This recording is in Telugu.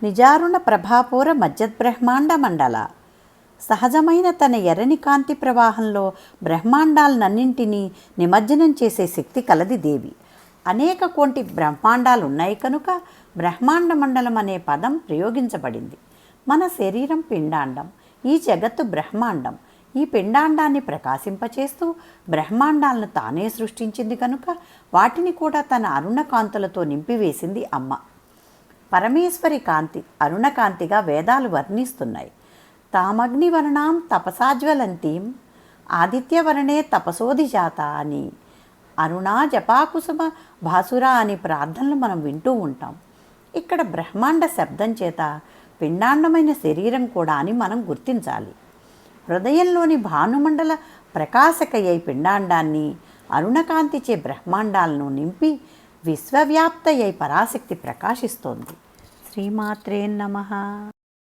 నిజారుణ ప్రభాపూర మజ్జద్బ్రహ్మాండ మండల. సహజమైన తన ఎర్రని కాంతి ప్రవాహంలో బ్రహ్మాండాలన్నింటినీ నిమజ్జనం చేసే శక్తి కలది దేవి. అనేక కోటి బ్రహ్మాండాలు ఉన్నాయి కనుక బ్రహ్మాండ మండలం అనే పదం ప్రయోగించబడింది. మన శరీరం పిండాండం, ఈ జగత్తు బ్రహ్మాండం. ఈ పిండాండాన్ని ప్రకాశింపచేస్తూ బ్రహ్మాండాలను తానే సృష్టించింది కనుక వాటిని కూడా తన అరుణకాంతులతో నింపివేసింది అమ్మ. పరమేశ్వరి కాంతి అరుణకాంతిగా వేదాలు వర్ణిస్తున్నాయి. తామగ్నివర్ణాం తపసాజ్వలంతీం ఆదిత్యవర్ణే తపసోధిజాత అని, అరుణా జపాకుసుమ భాసురా అని ప్రార్థనలు మనం వింటూ ఉంటాం. ఇక్కడ బ్రహ్మాండ శబ్దం చేత పిండాండమైన శరీరం కూడా అని మనం గుర్తించాలి. హృదయంలోని భానుమండల ప్రకాశకయ్యై పిండాండాన్ని, అరుణకాంతిచే బ్రహ్మాండాలను నింపి విశ్వవ్యాప్తయ్యై పరాశక్తి ప్రకాశిస్తోంది. శ్రీమాత్రే నమః.